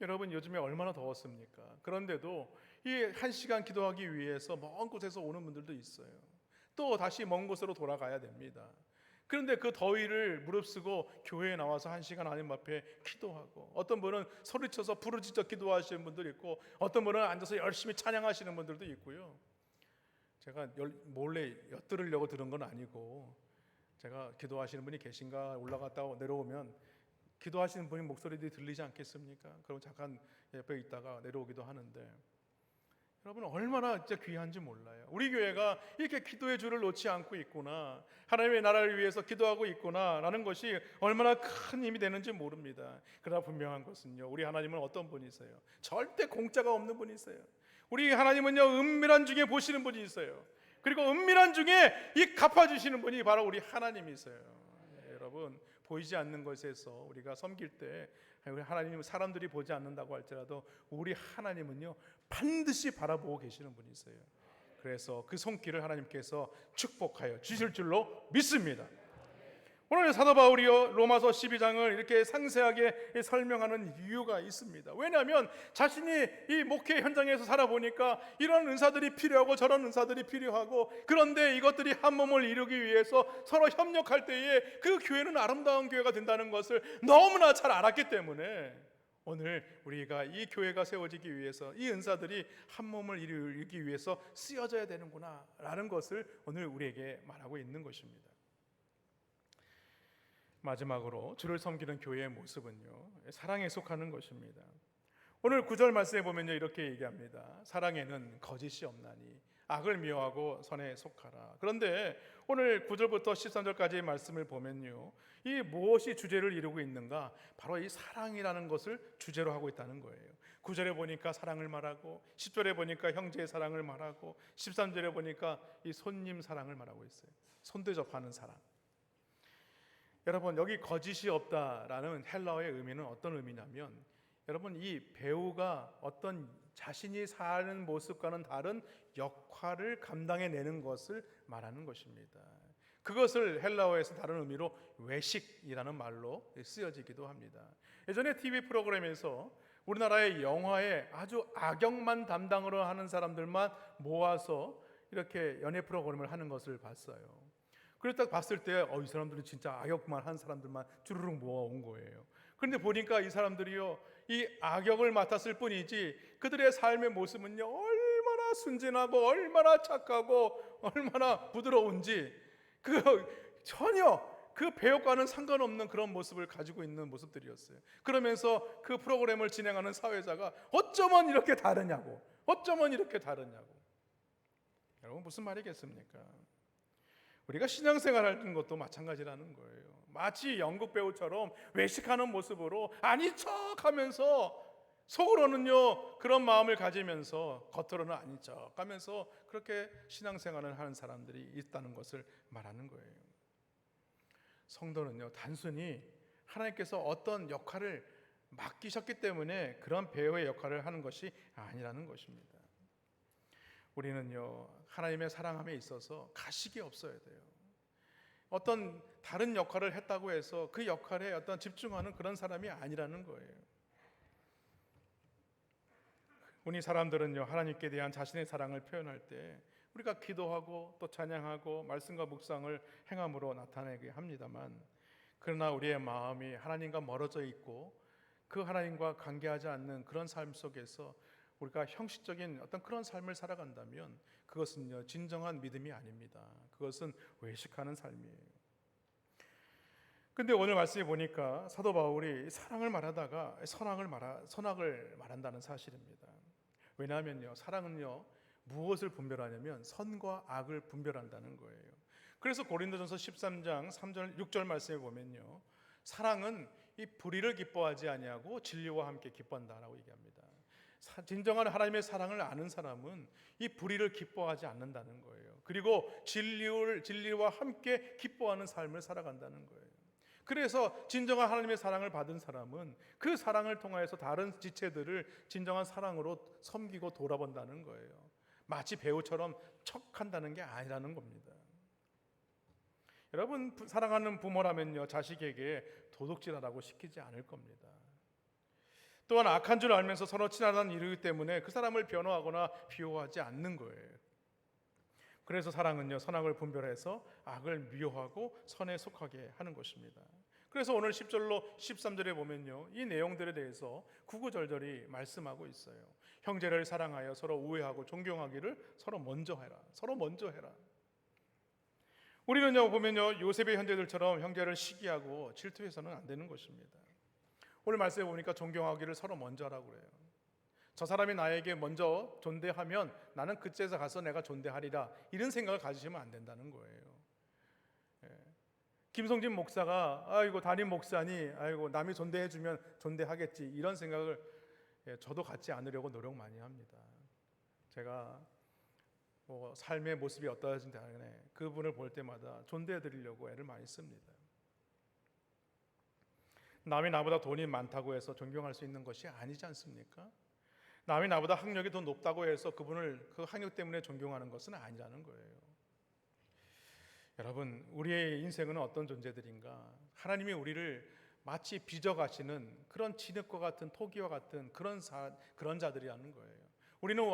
여러분, 요즘에 얼마나 더웠습니까? 그런데도 이 1시간 기도하기 위해서 먼 곳에서 오는 분들도 있어요. 또 다시 먼 곳으로 돌아가야 됩니다. 그런데 그 더위를 무릅쓰고 교회에 나와서 1시간 하나님 앞에 기도하고, 어떤 분은 소리쳐서 부르짖어 기도하시는 분들이 있고, 어떤 분은 앉아서 열심히 찬양하시는 분들도 있고요. 제가 몰래 엿들으려고 들은 건 아니고, 제가 기도하시는 분이 계신가 올라갔다 내려오면 기도하시는 분이 목소리들이 들리지 않겠습니까? 그럼 잠깐 옆에 있다가 내려오기도 하는데, 여러분 얼마나 진짜 귀한지 몰라요. 우리 교회가 이렇게 기도의 줄을 놓지 않고 있구나, 하나님의 나라를 위해서 기도하고 있구나 라는 것이 얼마나 큰 힘이 되는지 모릅니다. 그러나 분명한 것은요, 우리 하나님은 어떤 분이세요? 절대 공짜가 없는 분이세요. 우리 하나님은요, 은밀한 중에 보시는 분이 있어요. 그리고 은밀한 중에 이 갚아주시는 분이 바로 우리 하나님이세요. 여러분, 보이지 않는 것에서 우리가 섬길 때 우리 하나님, 사람들이 보지 않는다고 할지라도 우리 하나님은요, 반드시 바라보고 계시는 분이세요. 그래서 그 손길을 하나님께서 축복하여 주실 줄로 믿습니다. 오늘 사도 바울이요, 로마서 12장을 이렇게 상세하게 설명하는 이유가 있습니다. 왜냐하면 자신이 이 목회 현장에서 살아보니까 이런 은사들이 필요하고 저런 은사들이 필요하고, 그런데 이것들이 한 몸을 이루기 위해서 서로 협력할 때에 그 교회는 아름다운 교회가 된다는 것을 너무나 잘 알았기 때문에 오늘 우리가 이 교회가 세워지기 위해서 이 은사들이 한 몸을 이루기 위해서 쓰여져야 되는구나 라는 것을 오늘 우리에게 말하고 있는 것입니다. 마지막으로 주를 섬기는 교회의 모습은요, 사랑에 속하는 것입니다. 오늘 9절 말씀에 보면요, 이렇게 얘기합니다. 사랑에는 거짓이 없나니 악을 미워하고 선에 속하라. 그런데 오늘 9절부터 13절까지의 말씀을 보면요, 이 무엇이 주제를 이루고 있는가? 바로 이 사랑이라는 것을 주제로 하고 있다는 거예요. 9절에 보니까 사랑을 말하고, 10절에 보니까 형제의 사랑을 말하고, 13절에 보니까 이 손님 사랑을 말하고 있어요. 손대접하는 사랑. 여러분, 여기 거짓이 없다라는 헬라어의 의미는 어떤 의미냐면, 여러분, 이 배우가 어떤 자신이 사는 모습과는 다른 역할을 감당해내는 것을 말하는 것입니다. 그것을 헬라어에서 다른 의미로 외식이라는 말로 쓰여지기도 합니다. 예전에 TV 프로그램에서 우리나라의 영화에 아주 악역만 담당으로 하는 사람들만 모아서 이렇게 연애 프로그램을 하는 것을 봤어요. 그래서 딱 봤을 때 이 사람들은 진짜 악역만 한 사람들만 주르륵 모아온 거예요. 그런데 보니까 이 사람들이요, 이 악역을 맡았을 뿐이지 그들의 삶의 모습은요, 얼마나 순진하고 얼마나 착하고 얼마나 부드러운지 전혀 그 배역과는 상관없는 그런 모습을 가지고 있는 모습들이었어요. 그러면서 그 프로그램을 진행하는 사회자가 어쩌면 이렇게 다르냐고, 어쩌면 이렇게 다르냐고. 여러분, 무슨 말이겠습니까? 우리가 신앙생활 하는 것도 마찬가지라는 거예요. 마치 연극 배우처럼 외식하는 모습으로 아닌 척하면서 속으로는요 그런 마음을 가지면서 겉으로는 아닌 척하면서 그렇게 신앙생활을 하는 사람들이 있다는 것을 말하는 거예요. 성도는요, 단순히 하나님께서 어떤 역할을 맡기셨기 때문에 그런 배우의 역할을 하는 것이 아니라는 것입니다. 우리는요, 하나님의 사랑함에 있어서 가식이 없어야 돼요. 어떤 다른 역할을 했다고 해서 그 역할에 어떤 집중하는 그런 사람이 아니라는 거예요. 우리 사람들은요, 하나님께 대한 자신의 사랑을 표현할 때 우리가 기도하고 또 찬양하고 말씀과 묵상을 행함으로 나타내게 합니다만, 그러나 우리의 마음이 하나님과 멀어져 있고 그 하나님과 관계하지 않는 그런 삶 속에서 우리가 형식적인 어떤 그런 삶을 살아간다면 그것은요, 진정한 믿음이 아닙니다. 그것은 외식하는 삶이에요. 근데 오늘 말씀에 보니까 사도 바울이 사랑을 말하다가 선악을 말한다는 사실입니다. 왜냐하면요, 사랑은요 무엇을 분별하냐면 선과 악을 분별한다는 거예요. 그래서 고린도전서 13장 3절 6절 말씀에 보면요, 사랑은 이 불의를 기뻐하지 아니하고 진리와 함께 기뻐한다라고 얘기합니다. 진정한 하나님의 사랑을 아는 사람은 이 불의를 기뻐하지 않는다는 거예요. 그리고 진리와 함께 기뻐하는 삶을 살아간다는 거예요. 그래서 진정한 하나님의 사랑을 받은 사람은 그 사랑을 통하여서 다른 지체들을 진정한 사랑으로 섬기고 돌아본다는 거예요. 마치 배우처럼 척한다는 게 아니라는 겁니다. 여러분, 사랑하는 부모라면요, 자식에게 도둑질하라고 시키지 않을 겁니다. 또한 악한 줄 알면서 서로 친하다는 이유이기 때문에 그 사람을 변호하거나 비호하지 않는 거예요. 그래서 사랑은요, 선악을 분별해서 악을 미워하고 선에 속하게 하는 것입니다. 그래서 오늘 10절로 13절에 보면요, 이 내용들에 대해서 구구절절히 말씀하고 있어요. 형제를 사랑하여 서로 우애하고 존경하기를 서로 먼저 해라. 서로 먼저 해라. 우리는요, 보면요, 요셉의 형제들처럼 형제를 시기하고 질투해서는 안 되는 것입니다. 오늘 말씀에 보니까 존경하기를 서로 먼저 하라고 그래요. 저 사람이 나에게 먼저 존대하면 나는 그때서 가서 내가 존대하리라, 이런 생각을 가지시면 안 된다는 거예요. 김성진 목사가 아이고 담임 목사니 아이고 남이 존대해주면 존대하겠지, 이런 생각을 저도 갖지 않으려고 노력 많이 합니다. 제가 삶의 모습이 어떠하신지 간에 그분을 볼 때마다 존대해드리려고 애를 많이 씁니다. 남이 나보다 돈이 많다고 해서 존경할 수 있는 것이 아니지 않습니까? 남이 나보다 학력이 더 높다고 해서 그분을 그 학력 때문에 존경하는 것은 아니라는 거예요. 여러분, 우리의 인생은 어떤 존재들인가? 하나님이 우리를 마치 빚어가시는 그런 진흙과 같은 토기와 같은 그런 자들이라는 거예요. 우리는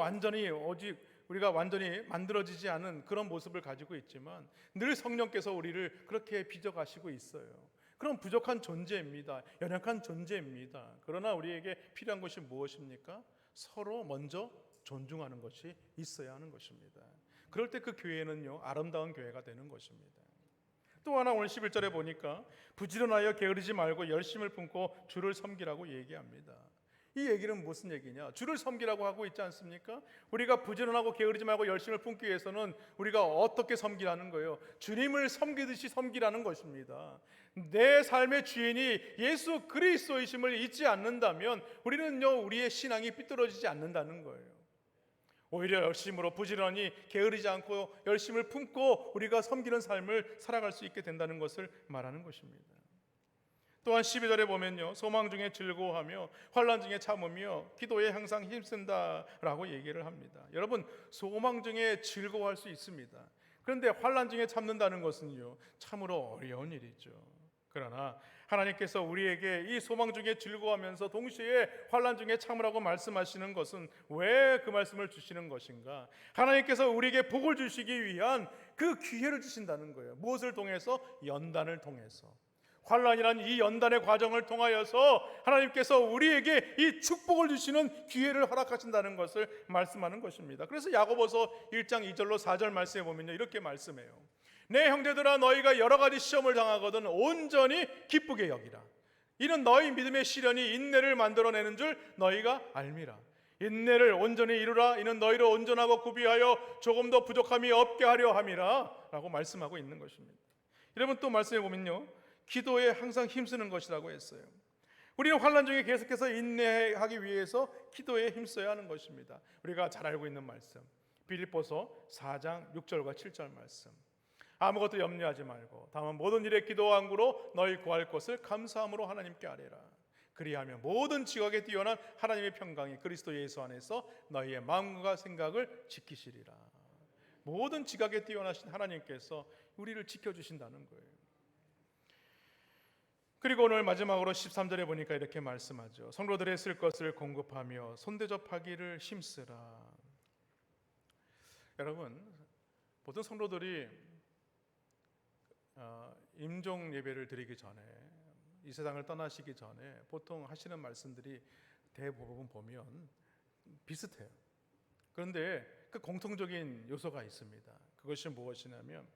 우리가 완전히 만들어지지 않은 그런 모습을 가지고 있지만 늘 성령께서 우리를 그렇게 빚어가시고 있어요. 그런 부족한 존재입니다. 연약한 존재입니다. 그러나 우리에게 필요한 것이 무엇입니까? 서로 먼저 존중하는 것이 있어야 하는 것입니다. 그럴 때 그 교회는요, 아름다운 교회가 되는 것입니다. 또 하나 오늘 11절에 보니까 부지런하여 게으르지 말고 열심을 품고 주를 섬기라고 얘기합니다. 이 얘기는 무슨 얘기냐? 주를 섬기라고 하고 있지 않습니까? 우리가 부지런하고 게으르지 말고 열심을 품기 위해서는 우리가 어떻게 섬기라는 거예요? 주님을 섬기듯이 섬기라는 것입니다. 내 삶의 주인이 예수 그리스도이심을 잊지 않는다면 우리는요, 우리의 신앙이 삐뚤어지지 않는다는 거예요. 오히려 열심으로 부지런히 게으르지 않고 열심을 품고 우리가 섬기는 삶을 살아갈 수 있게 된다는 것을 말하는 것입니다. 또한 12절에 보면요, 소망 중에 즐거워하며 환난 중에 참으며 기도에 항상 힘쓴다라고 얘기를 합니다. 여러분, 소망 중에 즐거워할 수 있습니다. 그런데 환난 중에 참는다는 것은요, 참으로 어려운 일이죠. 그러나 하나님께서 우리에게 이 소망 중에 즐거워하면서 동시에 환난 중에 참으라고 말씀하시는 것은 왜 그 말씀을 주시는 것인가? 하나님께서 우리에게 복을 주시기 위한 그 기회를 주신다는 거예요. 무엇을 통해서? 연단을 통해서. 환난이란 이 연단의 과정을 통하여서 하나님께서 우리에게 이 축복을 주시는 기회를 허락하신다는 것을 말씀하는 것입니다. 그래서 야고보서 1장 2절로 4절 말씀에 보면요, 이렇게 말씀해요. 내 형제들아, 너희가 여러 가지 시험을 당하거든 온전히 기쁘게 여기라. 이는 너희 믿음의 시련이 인내를 만들어내는 줄 너희가 알미라. 인내를 온전히 이루라. 이는 너희를 온전하고 구비하여 조금도 부족함이 없게 하려 함이라 라고 말씀하고 있는 것입니다. 여러분, 또 말씀해 보면요, 기도에 항상 힘쓰는 것이라고 했어요. 우리는 환난 중에 계속해서 인내하기 위해서 기도에 힘써야 하는 것입니다. 우리가 잘 알고 있는 말씀, 빌립보서 4장 6절과 7절 말씀. 아무것도 염려하지 말고 다만 모든 일에 기도와 간구로 너희 구할 것을 감사함으로 하나님께 아뢰라. 그리하면 모든 지각에 뛰어난 하나님의 평강이 그리스도 예수 안에서 너희의 마음과 생각을 지키시리라. 모든 지각에 뛰어나신 하나님께서 우리를 지켜주신다는 거예요. 그리고 오늘 마지막으로 13절에 보니까 이렇게 말씀하죠. 성도들의 쓸 것을 공급하며 손대접하기를 힘쓰라. 여러분, 보통 성도들이 임종 예배를 드리기 전에, 이 세상을 떠나시기 전에 보통 하시는 말씀들이 대부분 보면 비슷해요. 그런데 그 공통적인 요소가 있습니다. 그것이 무엇이냐면,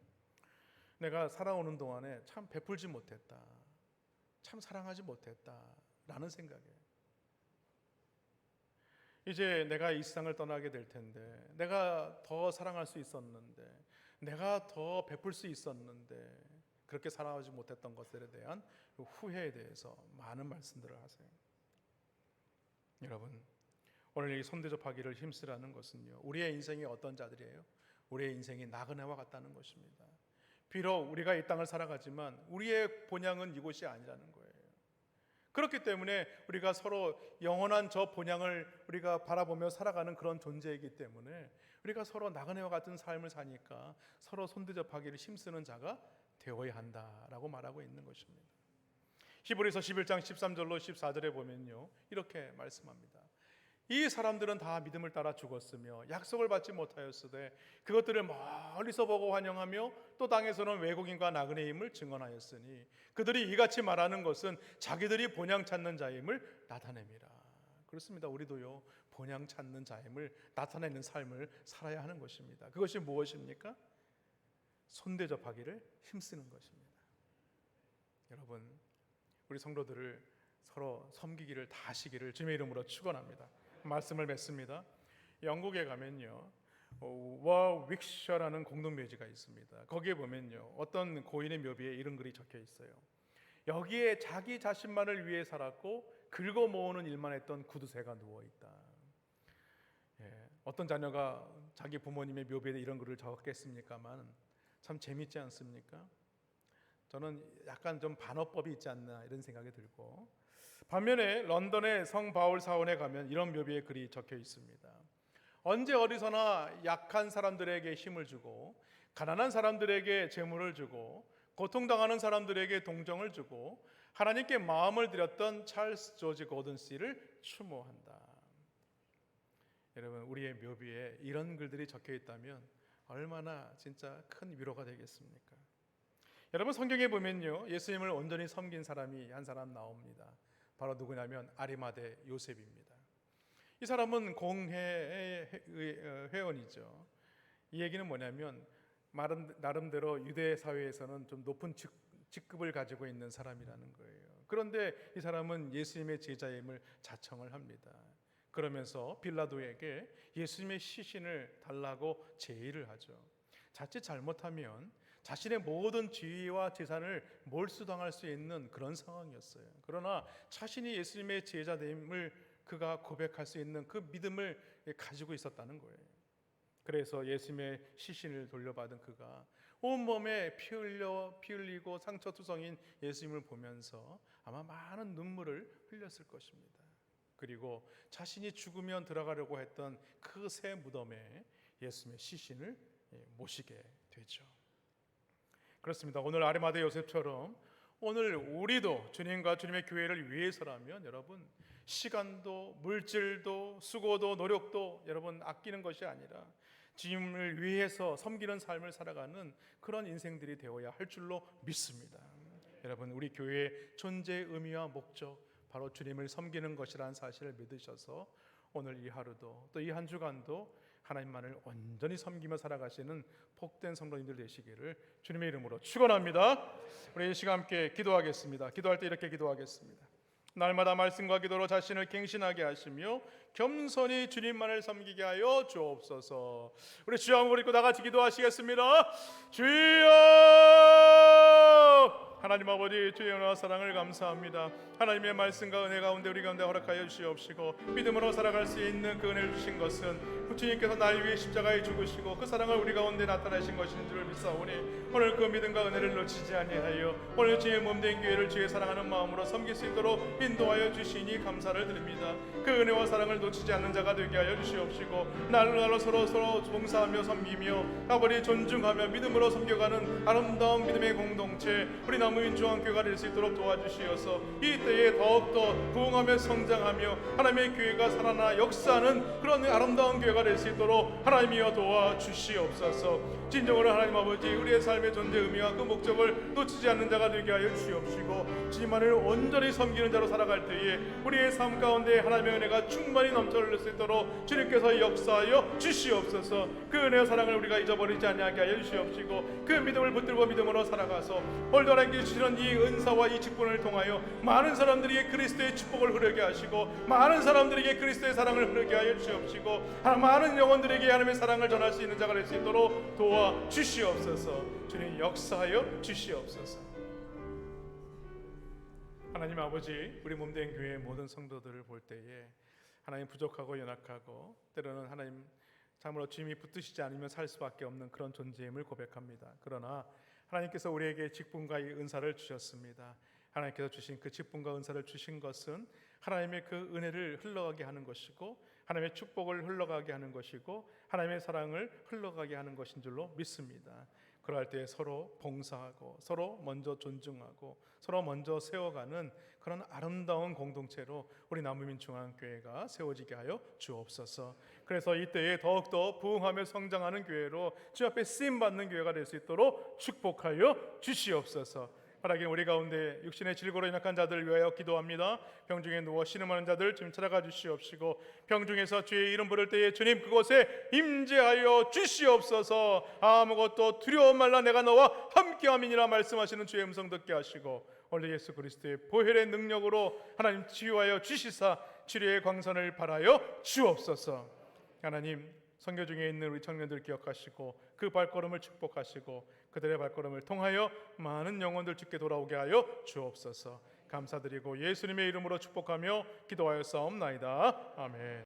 내가 살아오는 동안에 참 베풀지 못했다, 참 사랑하지 못했다 라는 생각이에요. 이제 내가 이 세상을 떠나게 될 텐데, 내가 더 사랑할 수 있었는데, 내가 더 베풀 수 있었는데, 그렇게 살아오지 못했던 것들에 대한 후회에 대해서 많은 말씀들을 하세요. 여러분, 오늘 이 손대접하기를 힘쓰라는 것은요, 우리의 인생이 어떤 자들이에요? 우리의 인생이 나그네와 같다는 것입니다. 비록 우리가 이 땅을 살아가지만 우리의 본향은 이곳이 아니라는 거예요. 그렇기 때문에 우리가 서로 영원한 저 본향을 우리가 바라보며 살아가는 그런 존재이기 때문에 우리가 서로 나그네와 같은 삶을 사니까 서로 손대접하기를 힘쓰는 자가 되어야 한다라고 말하고 있는 것입니다. 히브리서 11장 13절로 14절에 보면요, 이렇게 말씀합니다. 이 사람들은 다 믿음을 따라 죽었으며 약속을 받지 못하였으되 그것들을 멀리서 보고 환영하며 또 땅에서는 외국인과 나그네임을 증언하였으니 그들이 이같이 말하는 것은 자기들이 본향 찾는 자임을 나타냅니다. 그렇습니다. 우리도요, 본향 찾는 자임을 나타내는 삶을 살아야 하는 것입니다. 그것이 무엇입니까? 손대접하기를 힘쓰는 것입니다. 여러분, 우리 성도들을 서로 섬기기를 다 하시기를 주님의 이름으로 축원합니다. 말씀을 맺습니다. 영국에 가면요, 워윅셔라는 공동묘지가 있습니다. 거기에 보면요, 어떤 고인의 묘비에 이런 글이 적혀 있어요. 여기에 자기 자신만을 위해 살았고 긁어 모으는 일만 했던 구두쇠가 누워있다. 어떤 자녀가 자기 부모님의 묘비에 이런 글을 적었겠습니까만 참 재밌지 않습니까? 저는 약간 좀 반어법이 있지 않나 이런 생각이 들고, 반면에 런던의 성 바울 사원에 가면 이런 묘비에 글이 적혀 있습니다. 언제 어디서나 약한 사람들에게 힘을 주고 가난한 사람들에게 재물을 주고 고통당하는 사람들에게 동정을 주고 하나님께 마음을 드렸던 찰스 조지 고든 씨를 추모한다. 여러분, 우리의 묘비에 이런 글들이 적혀 있다면 얼마나 진짜 큰 위로가 되겠습니까? 여러분, 성경에 보면요, 예수님을 온전히 섬긴 사람이 한 사람 나옵니다. 바로 누구냐면 아리마대 요셉입니다. 이 사람은 공회의 회원이죠. 이 얘기는 뭐냐면 나름대로 유대 사회에서는 좀 높은 직급을 가지고 있는 사람이라는 거예요. 그런데 이 사람은 예수님의 제자임을 자청을 합니다. 그러면서 빌라도에게 예수님의 시신을 달라고 제의를 하죠. 자칫 잘못하면 자신의 모든 지위와 재산을 몰수당할 수 있는 그런 상황이었어요. 그러나 자신이 예수님의 제자됨을 그가 고백할 수 있는 그 믿음을 가지고 있었다는 거예요. 그래서 예수님의 시신을 돌려받은 그가 온몸에 피 흘리고 상처투성인 예수님을 보면서 아마 많은 눈물을 흘렸을 것입니다. 그리고 자신이 죽으면 들어가려고 했던 그 새 무덤에 예수님의 시신을 모시게 되죠. 그렇습니다. 오늘 아리마대 요셉처럼 오늘 우리도 주님과 주님의 교회를 위해서라면 여러분, 시간도 물질도 수고도 노력도 여러분 아끼는 것이 아니라 주님을 위해서 섬기는 삶을 살아가는 그런 인생들이 되어야 할 줄로 믿습니다. 여러분, 우리 교회의 존재의 의미와 목적, 바로 주님을 섬기는 것이라는 사실을 믿으셔서 오늘 이 하루도 또 이 한 주간도 하나님만을 온전히 섬기며 살아가시는 복된 성도님들 되시기를 주님의 이름으로 축원합니다. 우리 이 시간 함께 기도하겠습니다. 기도할 때 이렇게 기도하겠습니다. 날마다 말씀과 기도로 자신을 갱신하게 하시며 겸손히 주님만을 섬기게 하여 주옵소서. 우리 주여 한번 읽고 다 같이 기도하시겠습니다. 주여! 하나님 아버지, 주의 은혜와 사랑을 감사합니다. 하나님의 말씀과 은혜 가운데 우리 가운데 허락하여 주시옵시고 믿음으로 살아갈 수 있는 그 은혜를 주신 것은 주님께서 날 위해 십자가에 죽으시고 그 사랑을 우리 가운데 나타내신 것인 줄을 믿사오니 오늘 그 믿음과 은혜를 놓치지 아니하여 오늘 주의 몸된 교회를 주의 사랑하는 마음으로 섬길 수 있도록 인도하여 주시니 감사를 드립니다. 그 은혜와 사랑을 놓치지 않는 자가 되게 하여 주시옵시고 날로 서로 봉사하며 섬기며 아버지 존중하며 믿음으로 섬겨가는 아름다운 믿음의 공동체 우리 남우인중앙 교회가 될 수 있도록 도와주시어서 이 때에 더욱더 부흥하며 성장하며 하나님의 교회가 살아나 역사하는 그런 아름다운 교회가 될 수 있도록 하나님이여 도와주시옵소서. 진정으로 하나님 아버지, 우리의 삶의 존재 의미와 그 목적을 놓치지 않는 자가 되게 하여 주시옵시고 주님만을 온전히 섬기는 자로 살아갈 때에 우리의 삶 가운데 하나님의 은혜가 충만히 넘쳐 흘릴 수 있도록 주님께서 역사하여 주시옵소서. 그 은혜와 사랑을 우리가 잊어버리지 아니하게 하여 주시옵시고 그 믿음을 붙들고 믿음으로 살아가서 오늘도 하나님께 주시는 이 은사와 이 직분을 통하여 많은 사람들에게 그리스도의 축복을 흐르게 하시고 많은 사람들에게 그리스도의 사랑을 흐르게 하여 주옵시고 많은 영혼들에게 하나님의 사랑을 전할 수 있는 자가 될 수 있도록 도와 주시옵소서. 주님 역사하여 주시옵소서. 하나님 아버지, 우리 몸된 교회의 모든 성도들을 볼 때에 하나님 부족하고 연약하고 때로는 하나님 참으로 주님이 붙드시지 않으면 살 수밖에 없는 그런 존재임을 고백합니다. 그러나 하나님께서 우리에게 직분과 이 은사를 주셨습니다. 하나님께서 주신 그 직분과 은사를 주신 것은 하나님의 그 은혜를 흘러가게 하는 것이고 하나님의 축복을 흘러가게 하는 것이고 하나님의 사랑을 흘러가게 하는 것인 줄로 믿습니다. 그럴 때 서로 봉사하고 서로 먼저 존중하고 서로 먼저 세워가는 그런 아름다운 공동체로 우리 남부민중앙교회가 세워지게 하여 주옵소서. 그래서 이때에 더욱더 부흥하며 성장하는 교회로 주 앞에 쓰임받는 교회가 될 수 있도록 축복하여 주시옵소서. 하나님, 우리 가운데 육신의 질고로 연약한 자들을 위하여 기도합니다. 병중에 누워 신음하는 자들 주님 찾아가 주시옵시고 병중에서 주의 이름 부를 때에 주님 그곳에 임재하여 주시옵소서. 아무것도 두려워 말라 내가 너와 함께함이니라 말씀하시는 주의 음성 듣게 하시고 오늘 예수 그리스도의 보혈의 능력으로 하나님 치유하여 주시사 치료의 광선을 발하여 주옵소서. 하나님, 선교 중에 있는 우리 청년들 기억하시고 그 발걸음을 축복하시고 그들의 발걸음을 통하여 많은 영혼들 주께 돌아오게 하여 주옵소서. 감사드리고 예수님의 이름으로 축복하며 기도하여 싸움나이다. 아멘.